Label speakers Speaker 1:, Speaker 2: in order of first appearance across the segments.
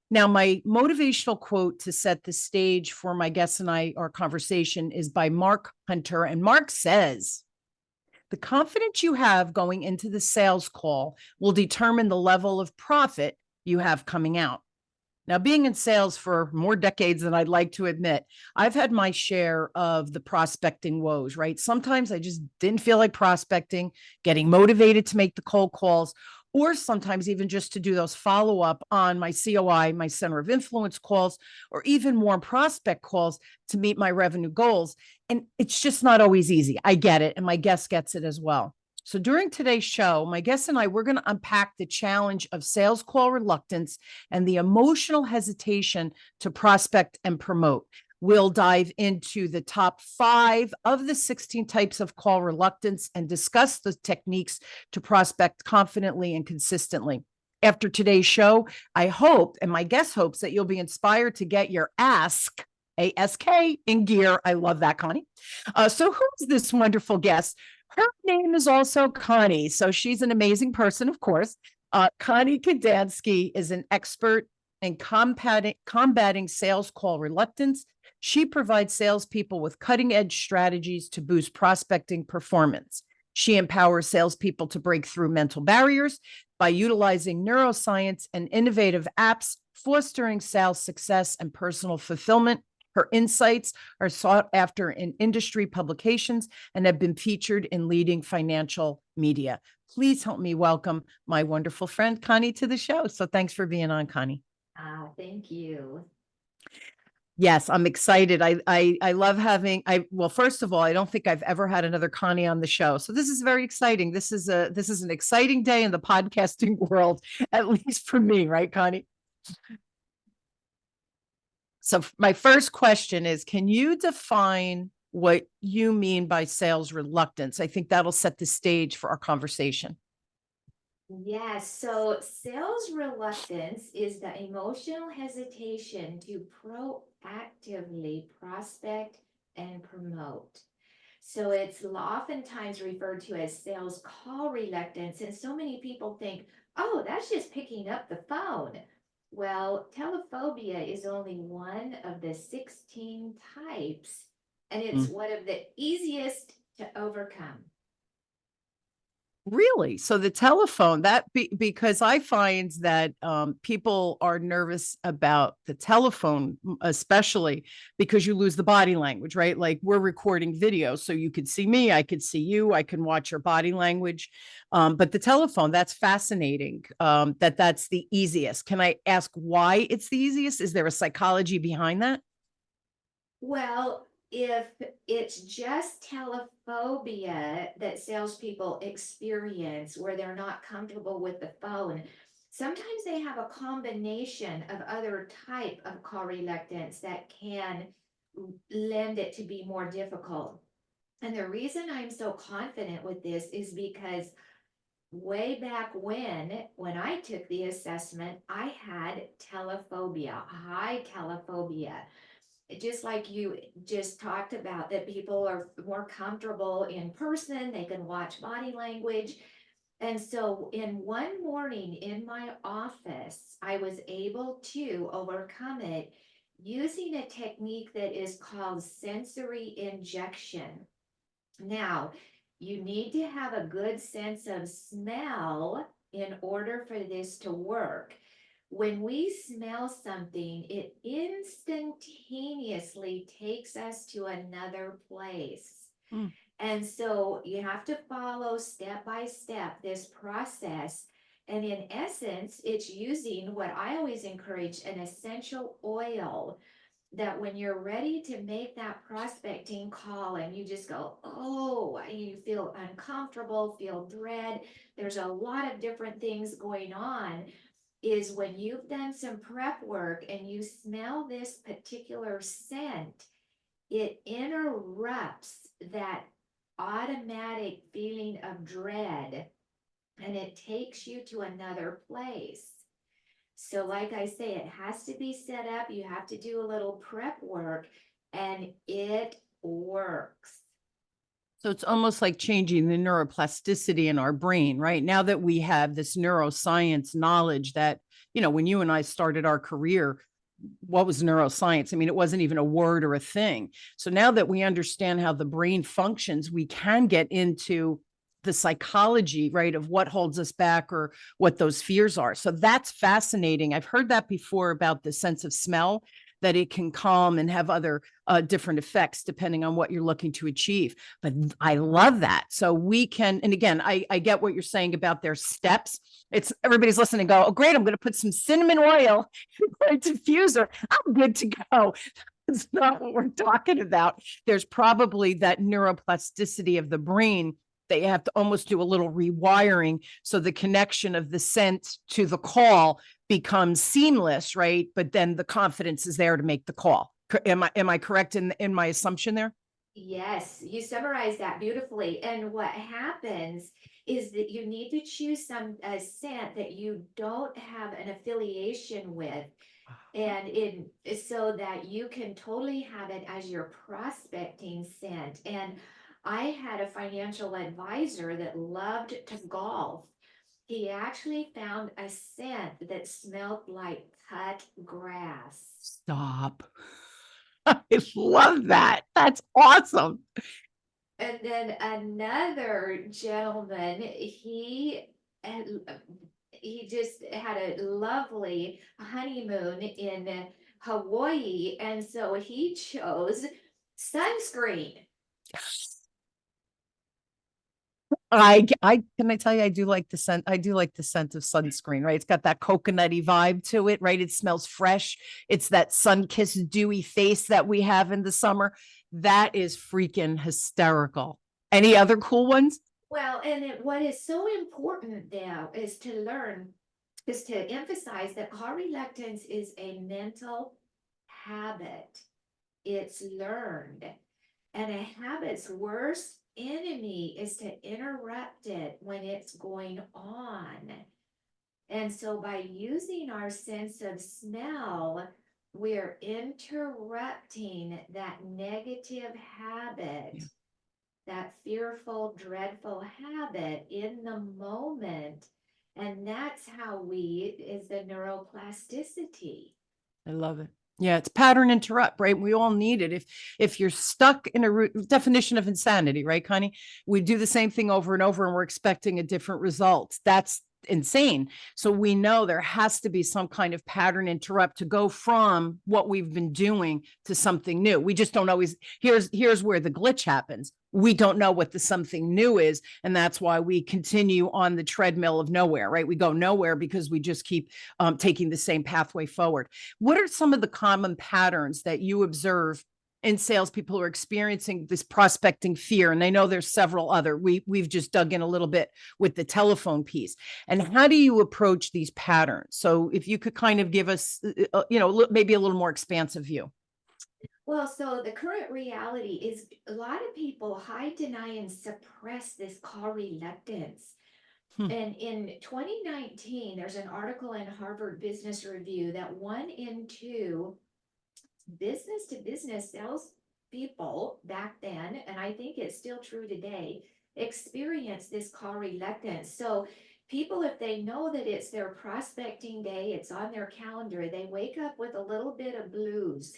Speaker 1: Now, my motivational quote to set the stage for my guest and I, our conversation, is by Mark Hunter. And Mark says, the confidence you have going into the sales call will determine the level of profit you have coming out. Now, being in sales for more decades than I'd like to admit, I've had my share of the prospecting woes, right? Sometimes I just didn't feel like prospecting, getting motivated to make the cold calls, or sometimes even just to do those follow up on my COI, my center of influence calls, or even more prospect calls to meet my revenue goals. And it's just not always easy. I get it. And my guest gets it as well. So during today's show, my guest and I, we're going to unpack the challenge of sales call reluctance and the emotional hesitation to prospect and promote. We'll dive into the top 5 of the 16 types of call reluctance and discuss the techniques to prospect confidently and consistently. After today's show, I hope, and my guest hopes, that you'll be inspired to get your ASK in gear. I love that, Connie. So who's this wonderful guest? Her name is also Connie. So she's an amazing person, of course. Connie Kadansky is an expert in combating sales call reluctance. She provides salespeople with cutting edge strategies to boost prospecting performance. She empowers salespeople to break through mental barriers by utilizing neuroscience and innovative apps, fostering sales success and personal fulfillment. Her insights are sought after in industry publications and have been featured in leading financial media. Please help me welcome my wonderful friend, Connie, to the show. So thanks for being on, Connie.
Speaker 2: Thank you.
Speaker 1: Yes, I'm excited. I love having, well, first of all, I don't think I've ever had another Connie on the show. So this is very exciting. This is an exciting day in the podcasting world, at least for me, right, Connie? So my first question is, can you define what you mean by sales reluctance? I think that'll set the stage for our conversation.
Speaker 2: Yes, so sales reluctance is the emotional hesitation to proactively prospect and promote. So it's oftentimes referred to as sales call reluctance, and so many people think, oh, that's just picking up the phone. Well, telephobia is only one of the 16 types, and it's one of the easiest to overcome.
Speaker 1: Really? So the telephone, because I find that people are nervous about the telephone, especially because you lose the body language, right? Like we're recording video, so you could see me, I could see you, I can watch your body language. But the telephone, that's fascinating, that's the easiest. Can I ask why it's the easiest? Is there a psychology behind that?
Speaker 2: Well, if it's just telephobia that salespeople experience where they're not comfortable with the phone, sometimes they have a combination of other type of call reluctance that can lend it to be more difficult. And the reason I'm so confident with this is because way back when I took the assessment, I had telephobia, high telephobia, just like you just talked about, that people are more comfortable in person, they can watch body language. And so in one morning in my office, I was able to overcome it using a technique that is called sensory injection. Now, you need to have a good sense of smell in order for this to work. When we smell something, it instantaneously takes us to another place.
Speaker 1: Mm.
Speaker 2: And so you have to follow step by step this process. And in essence, it's using what I always encourage, an essential oil, that when you're ready to make that prospecting call and you just go, oh, you feel uncomfortable, feel dread, there's a lot of different things going on, is when you've done some prep work and you smell this particular scent, it interrupts that automatic feeling of dread and it takes you to another place. So, like I say, it has to be set up. You have to do a little prep work, and it works.
Speaker 1: So it's almost like changing the neuroplasticity in our brain, right? Now that we have this neuroscience knowledge that, when you and I started our career, what was neuroscience? I mean, it wasn't even a word or a thing. So now that we understand how the brain functions, we can get into the psychology, right, of what holds us back or what those fears are. So that's fascinating. I've heard that before about the sense of smell, that it can calm and have other different effects depending on what you're looking to achieve. But I love that. So we can, and again, I get what you're saying about their steps. It's everybody's listening and go, oh, great, I'm going to put some cinnamon oil in my diffuser. I'm good to go. That's not what we're talking about. There's probably that neuroplasticity of the brain that you have to almost do a little rewiring so the connection of the scent to the call becomes seamless, right? But then the confidence is there to make the call. Am I correct in my assumption there?
Speaker 2: Yes, you summarized that beautifully. And what happens is that you need to choose some scent that you don't have an affiliation with, and in so that you can totally have it as your prospecting scent. And I had a financial advisor that loved to golf. He actually found a scent that smelled like cut grass.
Speaker 1: Stop. I love that. That's awesome.
Speaker 2: And then another gentleman, had, he just had a lovely honeymoon in Hawaii, and so he chose sunscreen.
Speaker 1: I can I tell you, I do like the scent. I do like the scent of sunscreen, right? It's got that coconutty vibe to it, right? It smells fresh. It's that sun-kissed, dewy face that we have in the summer. That is freaking hysterical. Any other cool ones?
Speaker 2: Well, and what is so important now is to emphasize that car reluctance is a mental habit. It's learned. And a habit's worst enemy is to interrupt it when it's going on. And so by using our sense of smell, we're interrupting that negative habit,
Speaker 1: Yeah.
Speaker 2: that fearful, dreadful habit in the moment. And that's how is the neuroplasticity.
Speaker 1: I love it. Yeah, it's pattern interrupt, right? We all need it. If you're stuck in a definition of insanity, right, Connie? We do the same thing over and over, and we're expecting a different result. That's insane. So we know there has to be some kind of pattern interrupt to go from what we've been doing to something new. We just don't always. Here's where the glitch happens. We don't know what the something new is, and that's why we continue on the treadmill of nowhere, right? We go nowhere because we just keep taking the same pathway forward. What are some of the common patterns that you observe in salespeople who are experiencing this prospecting fear? And I know there's several other. We've just dug in a little bit with the telephone piece. And how do you approach these patterns? So if you could kind of give us, maybe a little more expansive view.
Speaker 2: Well, so the current reality is a lot of people hide, deny, and suppress this call reluctance.
Speaker 1: Hmm.
Speaker 2: And in 2019, there's an article in Harvard Business Review that 1 in 2 business to business sales people back then, and I think it's still true today, experience this call reluctance. So people, if they know that it's their prospecting day, it's on their calendar, they wake up with a little bit of blues.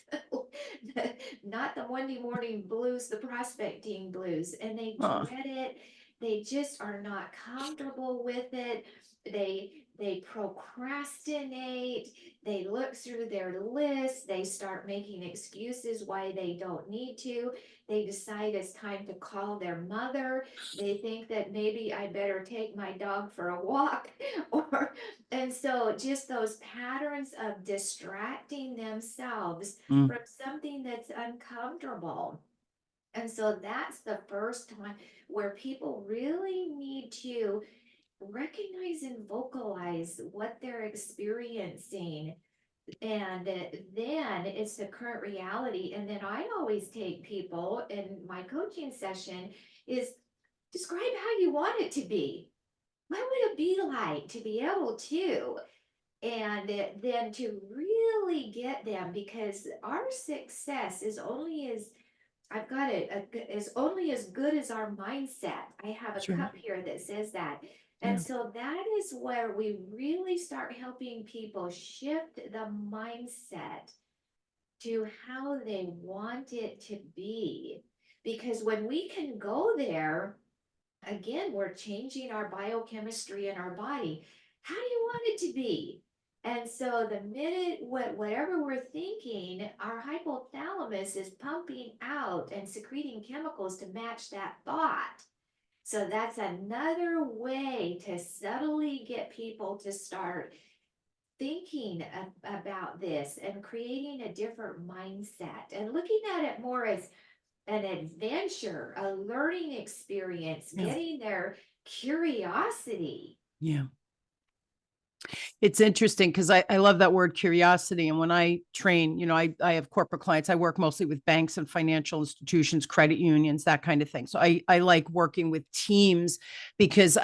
Speaker 2: Not the Monday morning blues, the prospecting blues, and they
Speaker 1: Oh,
Speaker 2: dread it. They just are not comfortable with it. They procrastinate, they look through their list, they start making excuses why they don't need to. They decide it's time to call their mother. They think that maybe I better take my dog for a walk or and so just those patterns of distracting themselves
Speaker 1: mm,
Speaker 2: from something that's uncomfortable. And so that's the first time where people really need to recognize and vocalize what they're experiencing. And then it's the current reality. And then I always take people in my coaching session is describe how you want it to be. What would it be like to be able to? And then to really get them, because our success is only as I've got it is only as good as our mindset. I have a
Speaker 1: sure.
Speaker 2: cup here that says that. And
Speaker 1: Yeah.
Speaker 2: so that is where we really start helping people shift the mindset to how they want it to be. Because when we can go there, again, we're changing our biochemistry in our body. How do you want it to be? And so the minute whatever we're thinking, our hypothalamus is pumping out and secreting chemicals to match that thought. So that's another way to subtly get people to start thinking about this and creating a different mindset and looking at it more as an adventure, a learning experience,
Speaker 1: Yeah.
Speaker 2: getting their curiosity.
Speaker 1: Yeah. It's interesting because I love that word curiosity. And when I train, I have corporate clients. I work mostly with banks and financial institutions, credit unions, that kind of thing. So I like working with teams because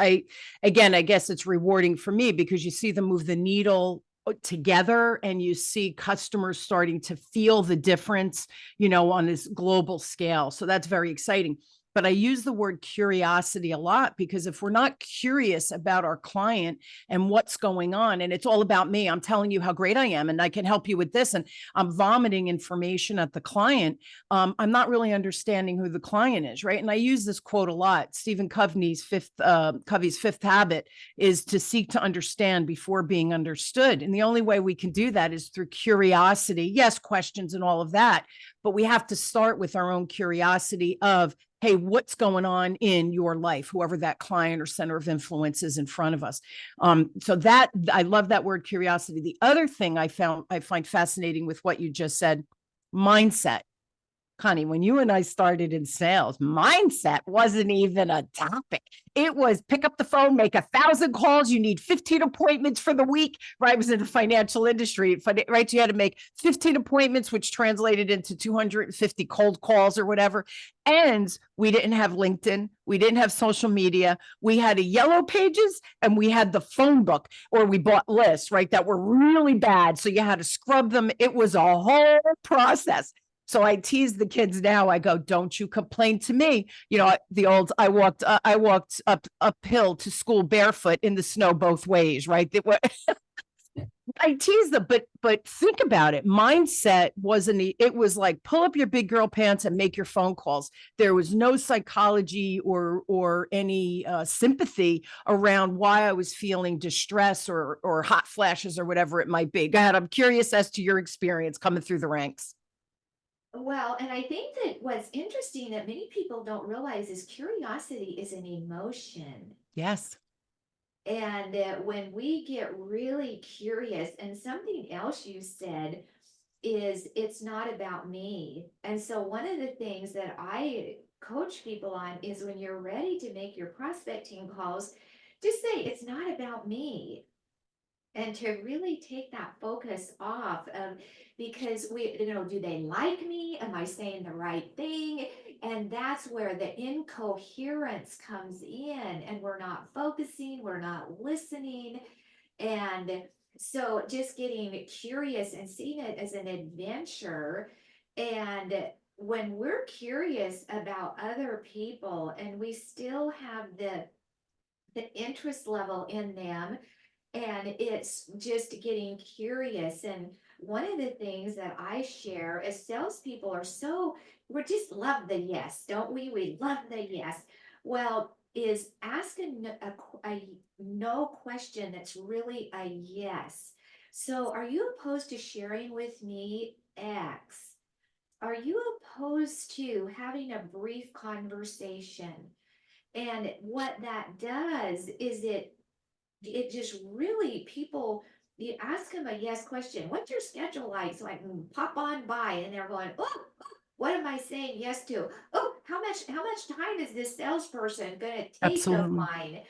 Speaker 1: again, I guess it's rewarding for me because you see them move the needle together and you see customers starting to feel the difference, on this global scale. So that's very exciting. But I use the word curiosity a lot because if we're not curious about our client and what's going on, and it's all about me, I'm telling you how great I am and I can help you with this, and I'm vomiting information at the client, I'm not really understanding who the client is, right? And I use this quote a lot. Stephen Covey's fifth habit is to seek to understand before being understood. And the only way we can do that is through curiosity. Yes, questions and all of that, but we have to start with our own curiosity of, hey, what's going on in your life, whoever that client or center of influence is in front of us. So that I love that word curiosity. The other thing I find fascinating with what you just said, mindset. Connie, when you and I started in sales, mindset wasn't even a topic. It was pick up the phone, make 1,000 calls. You need 15 appointments for the week, right? I was in the financial industry, right? You had to make 15 appointments, which translated into 250 cold calls or whatever. And we didn't have LinkedIn. We didn't have social media. We had a yellow pages and we had the phone book, or we bought lists, right? That were really bad. So you had to scrub them. It was a whole process. So I tease the kids now. I go, don't you complain to me. I walked uphill to school barefoot in the snow both ways, right? I tease them, but think about it. Mindset it was like pull up your big girl pants and make your phone calls. There was no psychology or any sympathy around why I was feeling distress or hot flashes or whatever it might be. Go ahead. I'm curious as to your experience coming through the ranks.
Speaker 2: Well, and I think that what's interesting that many people don't realize is curiosity is an emotion.
Speaker 1: Yes.
Speaker 2: And when we get really curious, and something else you said is it's not about me. And so one of the things that I coach people on is when you're ready to make your prospecting calls, just say it's not about me. And to really take that focus off of, because do they like me? Am I saying the right thing? And that's where the incoherence comes in, and we're not focusing, we're not listening. And so just getting curious and seeing it as an adventure. And when we're curious about other people and we still have the interest level in them, and it's just getting curious. And one of the things that I share is salespeople are we just love the yes, don't we? We love the yes. Well, is ask a no question that's really a yes. So are you opposed to sharing with me X? Are you opposed to having a brief conversation? And what that does is it just really people, you ask them a yes question, what's your schedule like, so I can pop on by, and they're going, oh, what am I saying yes to? Oh, how much time is this salesperson going to take of
Speaker 1: Absolutely.
Speaker 2: mine?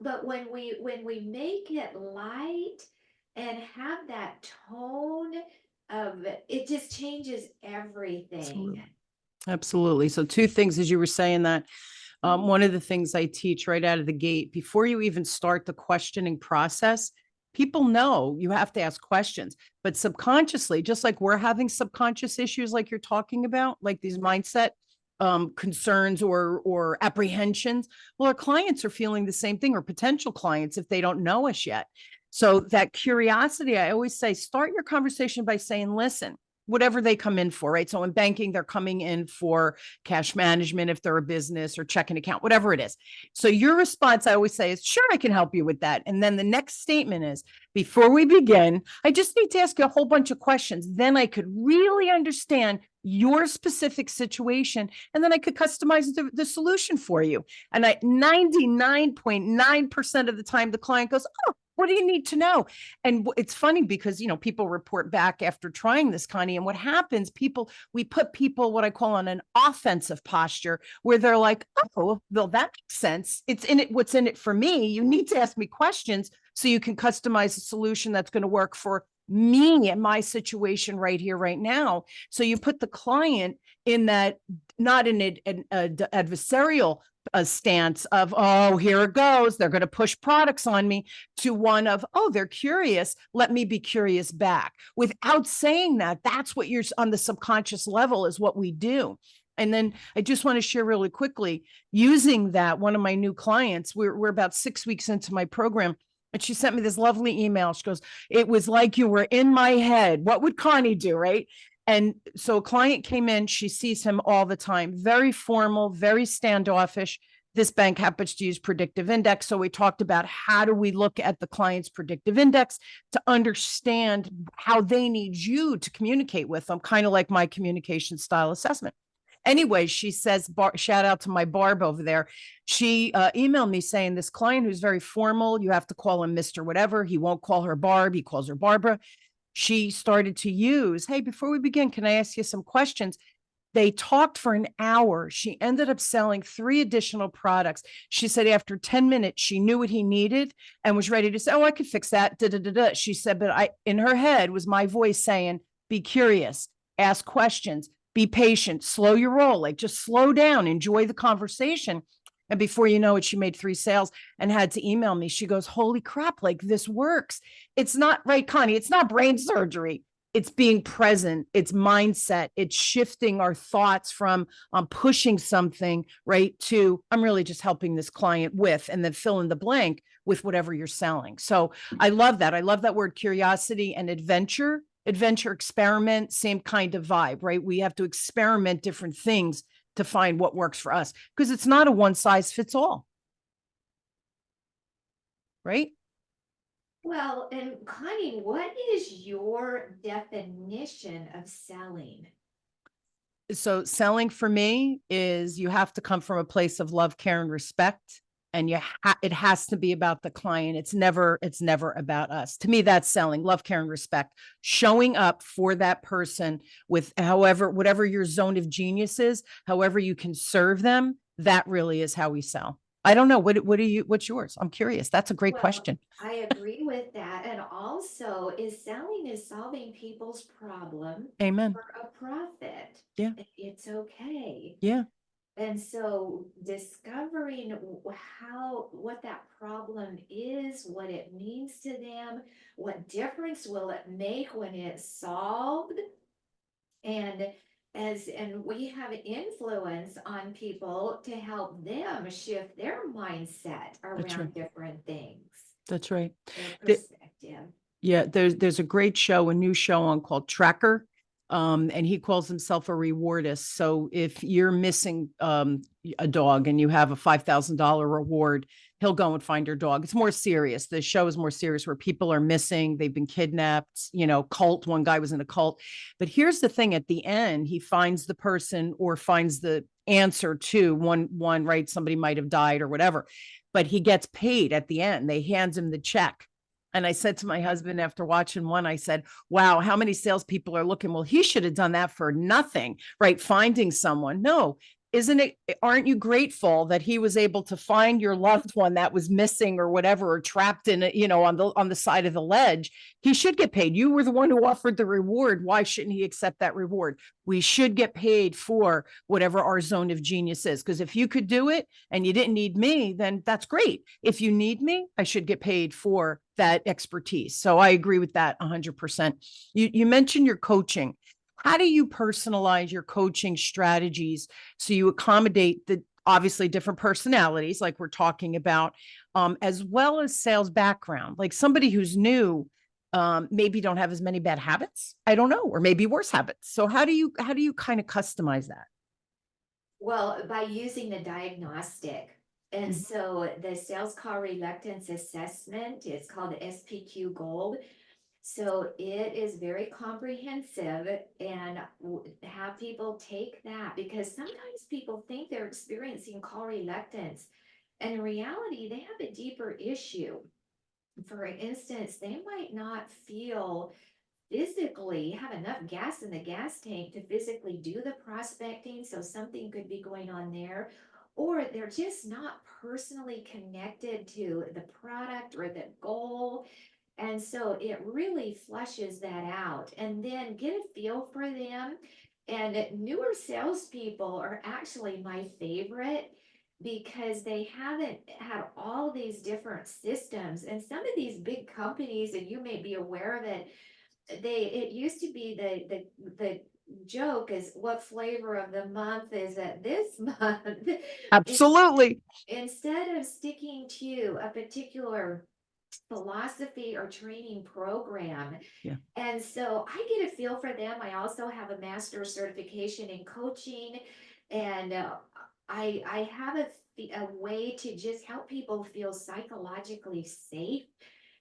Speaker 2: But when we make it light and have that tone of it, just changes everything.
Speaker 1: Absolutely. Absolutely. So two things as you were saying that. One of the things I teach right out of the gate, before you even start the questioning process, people know you have to ask questions, but subconsciously, just like we're having subconscious issues like you're talking about, like these mindset, concerns or apprehensions. Well, our clients are feeling the same thing, or potential clients, if they don't know us yet. So that curiosity, I always say, start your conversation by saying, listen, whatever they come in for, right? So in banking, they're coming in for cash management if they're a business, or checking account, whatever it is. So your response, I always say, is sure, I can help you with that. And then the next statement is, before we begin, I just need to ask you a whole bunch of questions. Then I could really understand your specific situation, and then I could customize the solution for you. And 99.9% of the time, the client goes, oh, what do you need to know? And it's funny because, people report back after trying this, Connie, and what happens, we put people, what I call, on an offensive posture, where they're like, oh, well, that makes sense. What's in it for me? You need to ask me questions so you can customize a solution that's going to work for me and my situation right here, right now. So you put the client in that, not in an adversarial stance of, oh, here it goes, they're going to push products on me, to one of, oh, they're curious, let me be curious back. Without saying that, that's what you're on the subconscious level, is what we do. And then I just want to share really quickly, using that, one of my new clients, we're about 6 weeks into my program, and she sent me this lovely email. She goes, it was like you were in my head. What would Connie do, right? And so a client came in, she sees him all the time, very formal, very standoffish. This bank happens to use predictive index. So we talked about, how do we look at the client's predictive index to understand how they need you to communicate with them, kind of like my communication style assessment. Anyway, she says, shout out to my Barb over there. She emailed me saying, this client who's very formal, you have to call him Mr. Whatever. He won't call her Barb. He calls her Barbara. She started to use, hey, before we begin, can I ask you some questions? They talked for an hour. She ended up selling 3 additional products. She said after 10 minutes, she knew what he needed and was ready to say, oh, I could fix that. Da, da, da, da. She said, but in her head was my voice saying, be curious, ask questions, be patient, slow your roll, like just slow down, enjoy the conversation. And before you know it, she made 3 sales and had to email me. She goes, holy crap, like this works. It's not, right, Connie, it's not brain surgery. It's being present. It's mindset. It's shifting our thoughts from pushing something, right, to I'm really just helping this client with, and then fill in the blank with whatever you're selling. So I love that. I love that word, curiosity and adventure. Adventure, experiment, same kind of vibe, right? We have to experiment different things to find what works for us, because it's not a one size fits all. Right?
Speaker 2: Well, and Connie, what is your definition of selling?
Speaker 1: So selling for me is, you have to come from a place of love, care, and respect. And it has to be about the client. It's never about us. To me, that's selling, love, care, and respect, showing up for that person with whatever your zone of genius is, however you can serve them. That really is how we sell. I don't know. What's yours? I'm curious. That's a great question.
Speaker 2: I agree with that. And also, selling is solving people's problem
Speaker 1: Amen.
Speaker 2: for a profit.
Speaker 1: Yeah.
Speaker 2: It's okay.
Speaker 1: Yeah.
Speaker 2: And so discovering what that problem is, what it means to them, what difference will it make when it's solved? And we have influence on people to help them shift their mindset
Speaker 1: That's right.
Speaker 2: around different things,
Speaker 1: That's right.
Speaker 2: their
Speaker 1: The-
Speaker 2: perspective.
Speaker 1: Yeah, there's a great show, a new show on called Tracker. And he calls himself a rewardist. So if you're missing a dog and you have a $5,000 reward, he'll go and find your dog. It's more serious. The show is more serious, where people are missing, they've been kidnapped, cult. One guy was in a cult. But here's the thing, at the end, he finds the person, or finds the answer to one, right? Somebody might have died or whatever, but he gets paid at the end. They hands him the check. And I said to my husband after watching one, I said, wow, how many salespeople are looking? Well, he should have done that for nothing, right? Finding someone. No, aren't you grateful that he was able to find your loved one that was missing or whatever, or trapped in on the side of the ledge? He should get paid. You were the one who offered the reward. Why shouldn't he accept that reward? We should get paid for whatever our zone of genius is. Because if you could do it and you didn't need me, then that's great. If you need me, I should get paid for that expertise. So I agree with that 100%. You mentioned your coaching. How do you personalize your coaching strategies so you accommodate the obviously different personalities, like we're talking about, as well as sales background? Like somebody who's new, maybe don't have as many bad habits. I don't know, or maybe worse habits. So how do you kind of customize that?
Speaker 2: Well, by using the diagnostic. And
Speaker 1: Mhm.
Speaker 2: so the sales call reluctance assessment is called the SPQ Gold. So it is very comprehensive and have people take that because sometimes people think they're experiencing call reluctance. And in reality, they have a deeper issue. For instance, they might not feel physically have enough gas in the gas tank to physically do the prospecting. So something could be going on there. Or they're just not personally connected to the product or the goal. And so it really flushes that out and then get a feel for them. And newer salespeople are actually my favorite because they haven't had all these different systems. And some of these big companies, and you may be aware of it, it used to be the joke is what flavor of the month is it this month?
Speaker 1: Absolutely.
Speaker 2: Instead of sticking to a particular philosophy or training program.
Speaker 1: Yeah.
Speaker 2: And so I get a feel for them. I also have a master's certification in coaching, and I have a way to just help people feel psychologically safe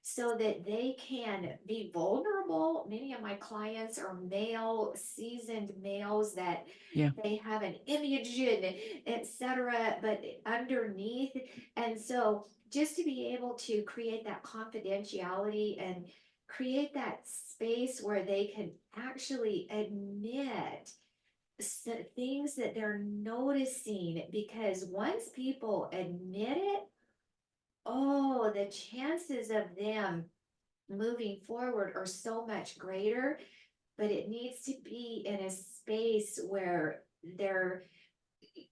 Speaker 2: so that they can be vulnerable. Many of my clients are male, seasoned males that
Speaker 1: Yeah.
Speaker 2: they have an image and etc. But underneath, and so just to be able to create that confidentiality and create that space where they can actually admit things that they're noticing, because once people admit it, oh, the chances of them moving forward are so much greater. But it needs to be in a space where they're,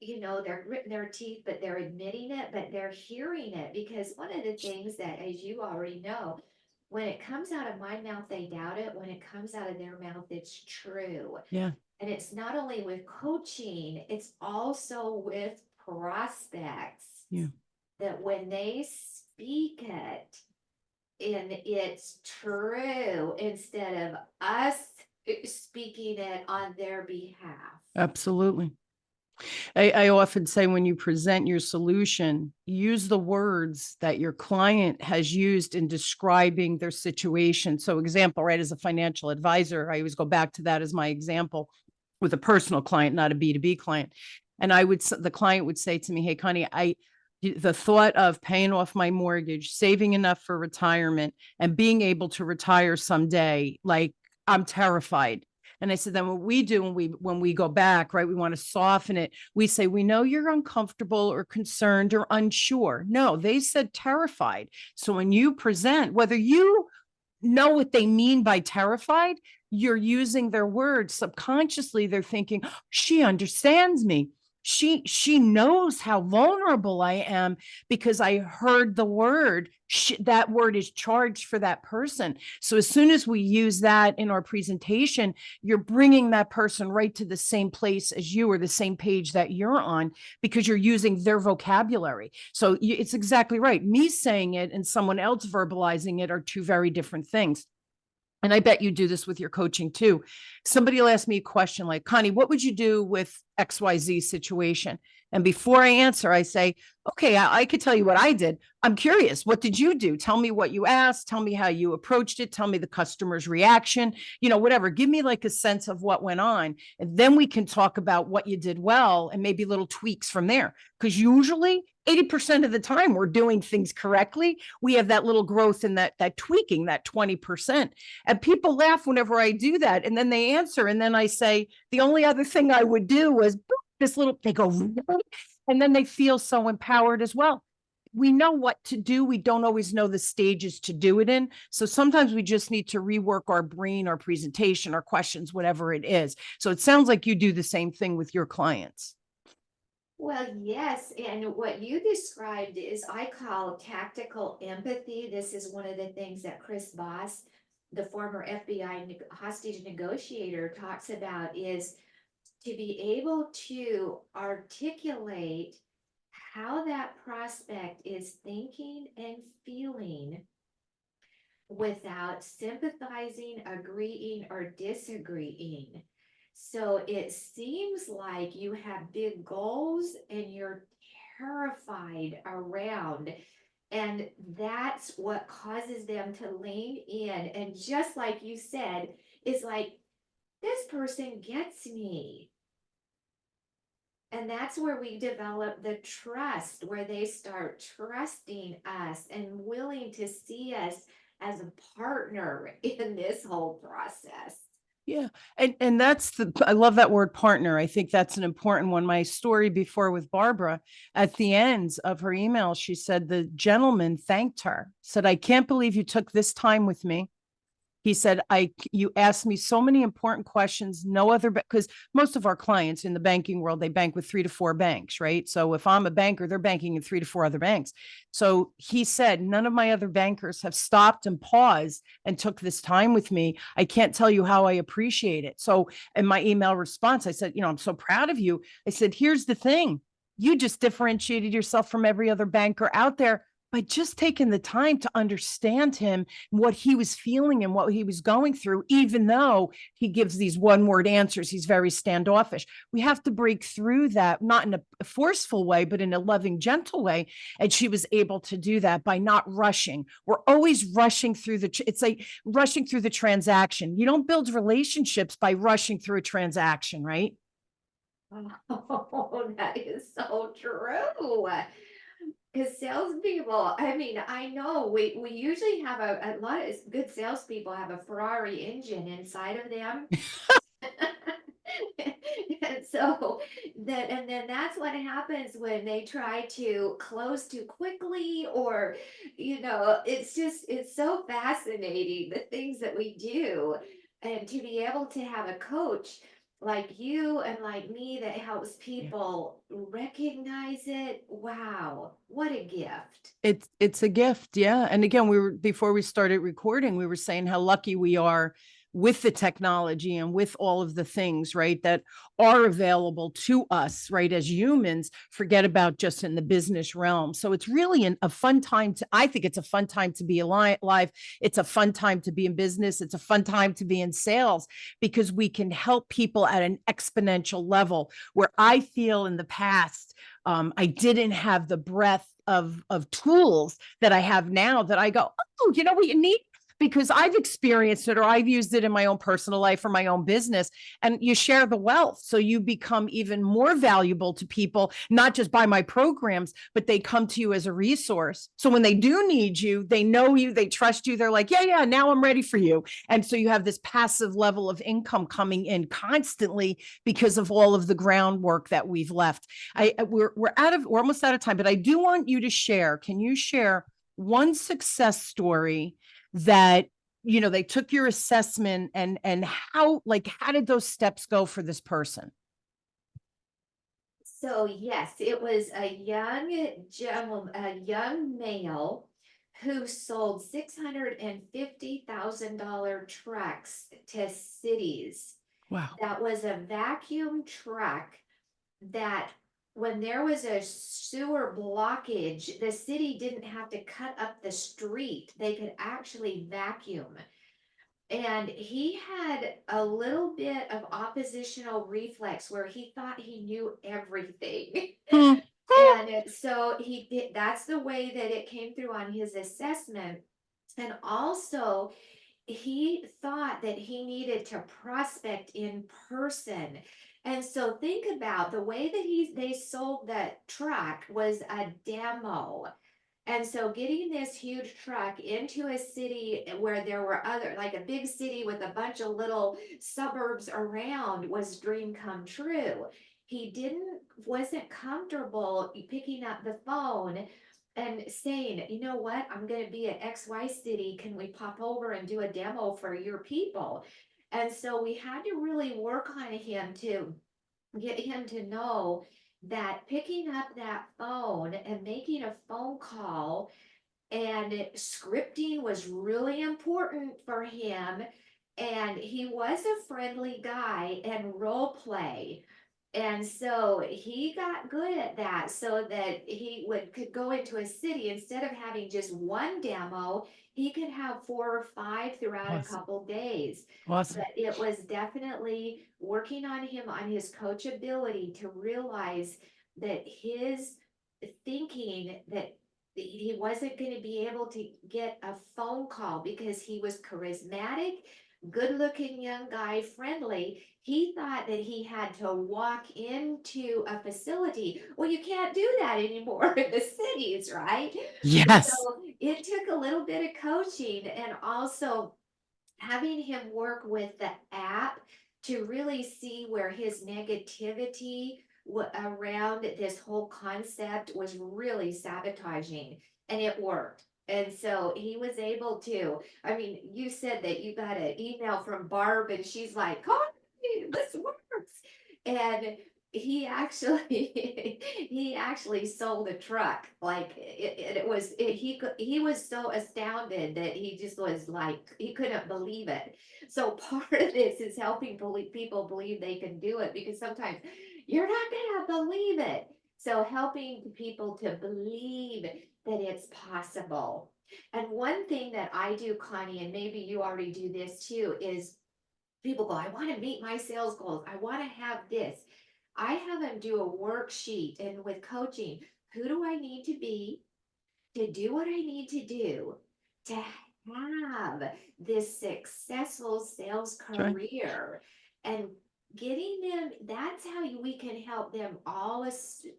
Speaker 2: they're gritting their teeth, but they're admitting it, but they're hearing it. Because one of the things that, as you already know, when it comes out of my mouth, they doubt it. When it comes out of their mouth, it's true.
Speaker 1: Yeah.
Speaker 2: And it's not only with coaching, it's also with prospects
Speaker 1: Yeah.
Speaker 2: that when they speak it, and it's true instead of us speaking it on their behalf.
Speaker 1: Absolutely. I often say when you present your solution, use the words that your client has used in describing their situation. So, example, right, as a financial advisor, I always go back to that as my example with a personal client, not a B2B client. And the client would say to me, "Hey, Connie, the thought of paying off my mortgage, saving enough for retirement, and being able to retire someday, like I'm terrified." And I said, then what we do when we go back, right, we want to soften it. We say, we know you're uncomfortable or concerned or unsure. No, they said terrified. So when you present, whether you know what they mean by terrified, you're using their words. Subconsciously, they're thinking, she understands me. She knows how vulnerable I am because I heard the word. That word is charged for that person. So as soon as we use that in our presentation, you're bringing that person right to the same place as you, or the same page that you're on, because you're using their vocabulary. So it's exactly right. Me saying it and someone else verbalizing it are two very different things. And I bet you do this with your coaching too. Somebody will ask me a question like, Connie, what would you do with XYZ situation? And before I answer, I say, okay, I could tell you what I did. I'm curious. What did you do? Tell me what you asked. Tell me how you approached it. Tell me the customer's reaction, whatever. Give me like a sense of what went on. And then we can talk about what you did well and maybe little tweaks from there. Because usually 80% of the time we're doing things correctly. We have that little growth in that tweaking, that 20%. And people laugh whenever I do that. And then they answer. And then I say, the only other thing I would do was they go, really? And then they feel so empowered as well. We know what to do. We don't always know the stages to do it in. So sometimes we just need to rework our brain, our presentation, our questions, whatever it is. So it sounds like you do the same thing with your clients.
Speaker 2: Well, yes, and what you described is I call tactical empathy. This is one of the things that Chris Voss the former FBI hostage negotiator talks about is to be able to articulate how that prospect is thinking and feeling without sympathizing, agreeing, or disagreeing. So it seems like you have big goals and you're terrified around. And that's what causes them to lean in. And just like you said, it's like, this person gets me. And that's where we develop the trust, where they start trusting us and willing to see us as a partner in this whole process.
Speaker 1: Yeah. And that's I love that word partner. I think that's an important one. My story before with Barbara, at the end of her email, she said the gentleman thanked her, said, I can't believe you took this time with me. He said, you asked me so many important questions. No other, because most of our clients in the banking world, they bank with 3 to 4 banks, right? So if I'm a banker, they're banking in 3 to 4 other banks. So he said, none of my other bankers have stopped and paused and took this time with me. I can't tell you how I appreciate it. So in my email response, I said, I'm so proud of you. I said, here's the thing. You just differentiated yourself from every other banker out there by just taking the time to understand him, what he was feeling and what he was going through, even though he gives these one word answers. He's very standoffish. We have to break through that, not in a forceful way, but in a loving, gentle way. And she was able to do that by not rushing. We're always rushing through it's like rushing through the transaction. You don't build relationships by rushing through a transaction, right?
Speaker 2: Oh, that is so true. Because salespeople, I mean, I know we usually have a lot of good salespeople have a Ferrari engine inside of them. And so and then that's what happens when they try to close too quickly, or it's so fascinating the things that we do. And to be able to have a coach like you and like me that helps people recognize it, wow, what a gift.
Speaker 1: It's a gift, yeah. And again, we were before we started recording, we were saying how lucky we are with the technology and with all of the things, right, that are available to us, right, as humans. Forget about just in the business realm. So it's really a fun time I think it's a fun time to be alive. It's a fun time to be in business. It's a fun time to be in sales, because we can help people at an exponential level, where I feel in the past, I didn't have the breadth of tools that I have now, that I go, oh, you know what you need? Because I've experienced it, or I've used it in my own personal life or my own business, and you share the wealth. So you become even more valuable to people, not just by my programs, but they come to you as a resource. So when they do need you, they know you, they trust you. They're like, yeah, now I'm ready for you. And so you have this passive level of income coming in constantly because of all of the groundwork that we've left. We're almost out of time, but I do want you to share. Can you share one success story that they took your assessment, and how did those steps go for this person?
Speaker 2: So yes, it was a young gentleman, a young male who sold $650,000 trucks to cities.
Speaker 1: Wow.
Speaker 2: That was a vacuum truck that when there was a sewer blockage, the city didn't have to cut up the street. They could actually vacuum. And he had a little bit of oppositional reflex where he thought he knew everything.
Speaker 1: Hmm.
Speaker 2: And so he did, that's the way that it came through on his assessment. And also, he thought that he needed to prospect in person. And so think about the way that they sold that truck was a demo. And so getting this huge truck into a city where there were other, like a big city with a bunch of little suburbs around, was dream come true. He wasn't comfortable picking up the phone and saying, you know what, I'm going to be at XY city. Can we pop over and do a demo for your people? And so we had to really work on him to get him to know that picking up that phone and making a phone call and scripting was really important for him. And he was a friendly guy and role play. And so he got good at that so that he could go into a city instead of having just one demo, he could have 4 or 5 throughout a
Speaker 1: Awesome.
Speaker 2: couple days.
Speaker 1: Awesome.
Speaker 2: But it was definitely working on him on his coachability to realize that his thinking that he wasn't going to be able to get a phone call because he was charismatic, good looking young guy, friendly. He thought that he had to walk into a facility. Well, you can't do that anymore in the cities, right?
Speaker 1: Yes.
Speaker 2: So it took a little bit of coaching and also having him work with the app to really see where his negativity around this whole concept was really sabotaging, and it worked. And so he was able to, I mean, you said that you got an email from Barb and she's like, "Connie, this works." And he actually he actually sold a truck. Like he was so astounded that he just was like he couldn't believe it. So part of this is helping people believe they can do it, because sometimes you're not gonna believe it. So helping people to believe that it's possible. And one thing that I do, Connie, and maybe you already do this too, is people go, "I want to meet my sales goals. I want to have this." I have them do a worksheet, and with coaching, who do I need to be to do what I need to do to have this successful sales
Speaker 1: That's right.
Speaker 2: career, and getting them, that's how we can help them all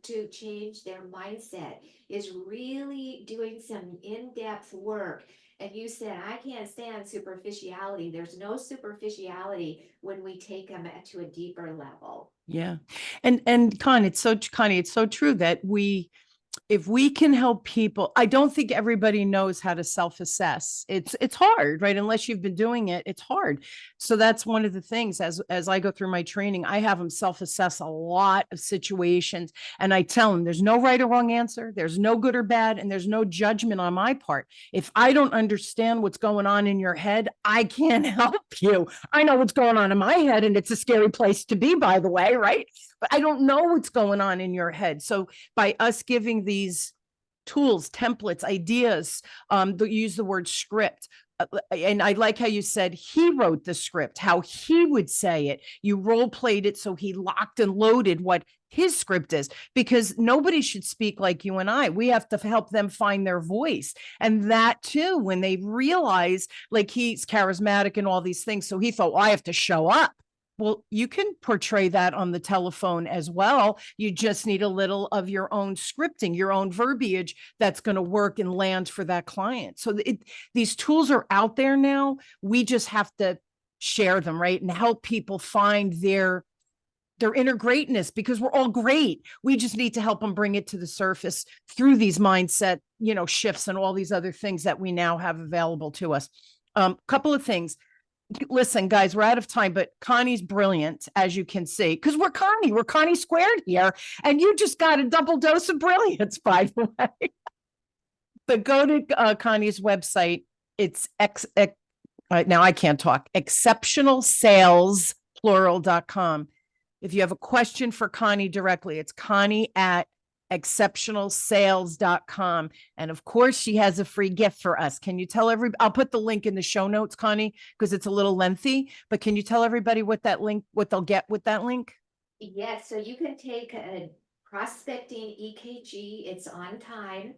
Speaker 2: to change their mindset, is really doing some in-depth work. And you said, I can't stand superficiality. There's no superficiality when we take them to a deeper level.
Speaker 1: Yeah. And Connie, it's so true that if we can help people, I don't think everybody knows how to self-assess. It's hard, right? Unless you've been doing it, it's hard. So that's one of the things as I go through my training, I have them self-assess a lot of situations, and I tell them there's no right or wrong answer, there's no good or bad, and there's no judgment on my part. If I don't understand what's going on in your head, I can't help you. I know what's going on in my head, and it's a scary place to be, by the way, right? But I don't know what's going on in your head. So by us giving these tools, templates, ideas, use the word script. And I like how you said he wrote the script, how he would say it. You role played it so he locked and loaded what his script is, because nobody should speak like you and I. We have to help them find their voice. And that too, when they realize like he's charismatic and all these things. So he thought, well, I have to show up. Well, you can portray that on the telephone as well. You just need a little of your own scripting, your own verbiage that's going to work and land for that client. So these tools are out there now. We just have to share them, right? And help people find their inner greatness, because we're all great. We just need to help them bring it to the surface through these mindset, shifts and all these other things that we now have available to us. Couple of things. Listen, guys, we're out of time, but Connie's brilliant, as you can see, because we're Connie squared here, and you just got a double dose of brilliance, by the way. But go to Connie's website. It's now I can't talk, exceptionalsalesplural.com. If you have a question for Connie directly, it's Connie at exceptionalsales.com. And of course, she has a free gift for us. Can you tell everybody? I'll put the link in the show notes, Connie, because it's a little lengthy, but can you tell everybody what they'll get with that link?
Speaker 2: Yes, so you can take a prospecting EKG, it's on time.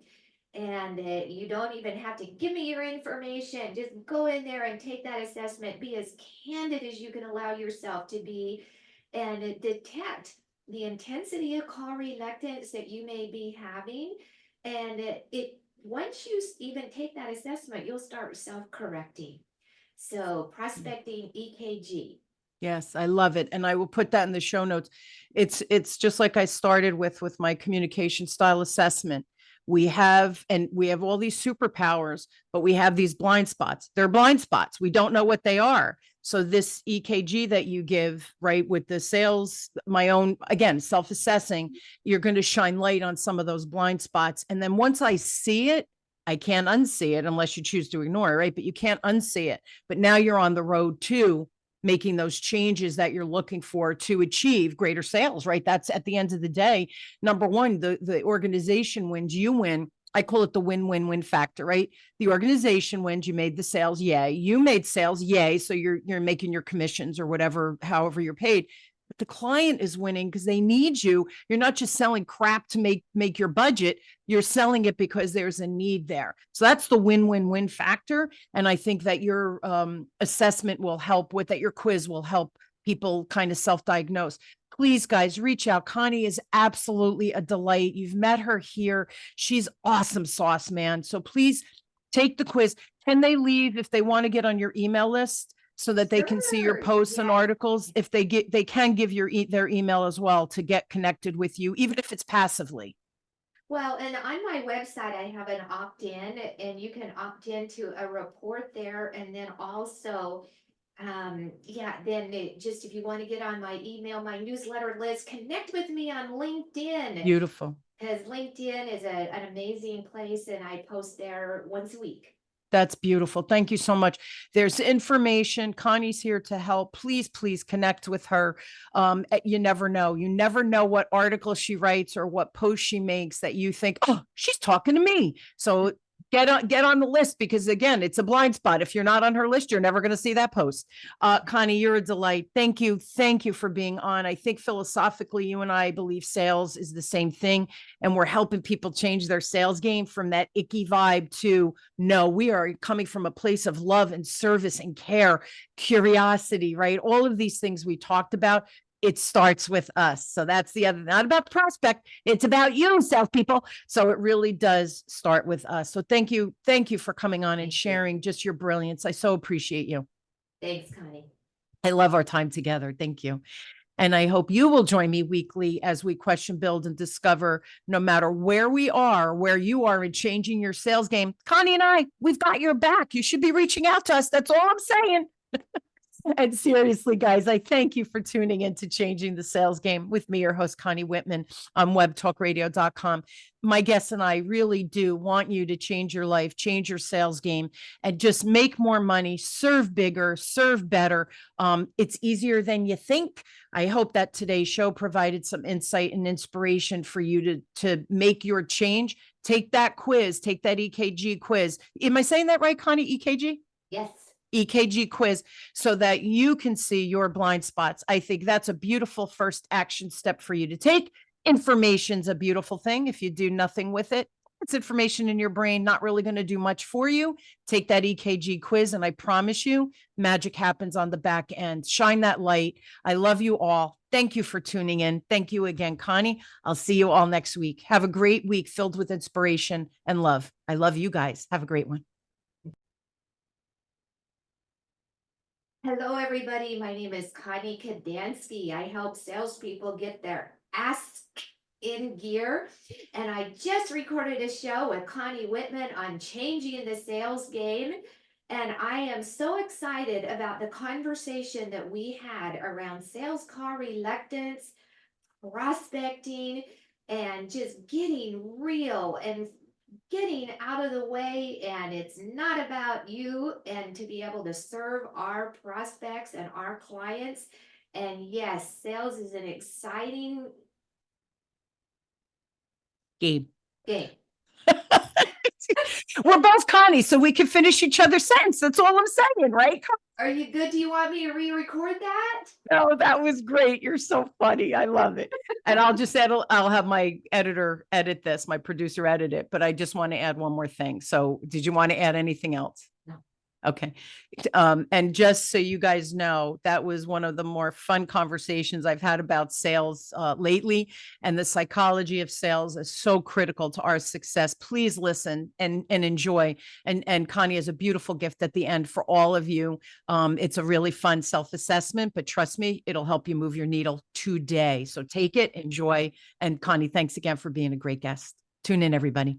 Speaker 2: And you don't even have to give me your information. Just go in there and take that assessment. Be as candid as you can allow yourself to be, and detect the intensity of call reluctance that you may be having. And once you even take that assessment, you'll start self-correcting. So prospecting EKG.
Speaker 1: Yes, I love it. And I will put that in the show notes. It's just like I started with my communication style assessment. We have all these superpowers, but we have these blind spots. They're blind spots. We don't know what they are. So this EKG that you give, right, with the sales, my own, again, self-assessing, you're going to shine light on some of those blind spots. And then once I see it, I can't unsee it unless you choose to ignore it, right? But you can't unsee it. But now you're on the road to making those changes that you're looking for to achieve greater sales, right? That's at the end of the day, number one, the organization wins, you win. I call it the win-win-win factor, right? The organization wins, you made the sales, yay. You made sales, yay. So you're making your commissions or whatever, however you're paid. But the client is winning because they need you. You're not just selling crap to make your budget. You're selling it because there's a need there. So that's the win-win-win factor. And I think that your assessment will help with that. Your quiz will help people kind of self-diagnose. Please, guys, reach out. Connie is absolutely a delight. You've met her here. She's awesome sauce, man. So please take the quiz. Can they leave if they want to get on your email list so that they can see your
Speaker 2: Sure,
Speaker 1: posts and
Speaker 2: yeah.
Speaker 1: articles? If they can give their email as well to get connected with you, even if it's passively.
Speaker 2: Well, and on my website, I have an opt-in, and you can opt into a report there, and then also, yeah, then just if you want to get on my email, my newsletter list, connect with me on LinkedIn,
Speaker 1: Beautiful.
Speaker 2: because LinkedIn is an amazing place, and I post there once a week.
Speaker 1: That's beautiful. Thank you so much. There's information. Connie's here to help. Please, please connect with her. You never know. You never know what article she writes or what post she makes that you think, oh, she's talking to me. So get on the list, because again, it's a blind spot. If you're not on her list, you're never going to see that post. Connie, you're a delight. Thank you. Thank you for being on. I think philosophically, you and I believe sales is the same thing, and we're helping people change their sales game from that icky vibe to, no, we are coming from a place of love and service and care, curiosity, right? All of these things we talked about. It starts with us. So that's the other, not about the prospect. It's about you, salespeople. So it really does start with us. So thank you. Thank you for coming on and
Speaker 2: Thank you.
Speaker 1: sharing just your brilliance. I so appreciate you.
Speaker 2: Thanks, Connie.
Speaker 1: I love our time together. Thank you. And I hope you will join me weekly as we question, build, and discover, no matter where we are, where you are in changing your sales game. Connie and I, we've got your back. You should be reaching out to us. That's all I'm saying. And seriously, guys, I thank you for tuning in to Changing the Sales Game with me, your host, Connie Whitman, on webtalkradio.com. My guests and I really do want you to change your life, change your sales game, and just make more money, serve bigger, serve better. It's easier than you think. I hope that today's show provided some insight and inspiration for you to make your change. Take that quiz, take that EKG quiz. Am I saying that right, Connie? EKG?
Speaker 2: Yes.
Speaker 1: EKG quiz, so that you can see your blind spots. I think that's a beautiful first action step for you to take. Information's a beautiful thing. If you do nothing with it, it's information in your brain, not really going to do much for you. Take that EKG quiz, and I promise you, magic happens on the back end. Shine that light. I love you all. Thank you for tuning in. Thank you again, Connie. I'll see you all next week. Have a great week filled with inspiration and love. I love you guys. Have a great one.
Speaker 2: Hello, everybody. My name is Connie Kadansky. I help salespeople get their ass in gear. And I just recorded a show with Connie Whitman on changing the sales game. And I am so excited about the conversation that we had around sales call reluctance, prospecting, and just getting real and getting out of the way. And it's not about you, and to be able to serve our prospects and our clients. And yes, sales is an exciting
Speaker 1: Gabe.
Speaker 2: game.
Speaker 1: We're both Connie, so we can finish each other's sentence. That's all I'm saying, right?
Speaker 2: Are you good? Do you want me to re-record that?
Speaker 1: No, that was great. You're so funny. I love it. And I'll have my editor edit this, my producer edit it, but I just want to add one more thing. So did you want to add anything else?
Speaker 2: No.
Speaker 1: Okay. And just so you guys know, that was one of the more fun conversations I've had about sales lately. And the psychology of sales is so critical to our success. Please listen and enjoy. And Connie has a beautiful gift at the end for all of you. It's a really fun self-assessment, but trust me, it'll help you move your needle today. So take it, enjoy. And Connie, thanks again for being a great guest. Tune in, everybody.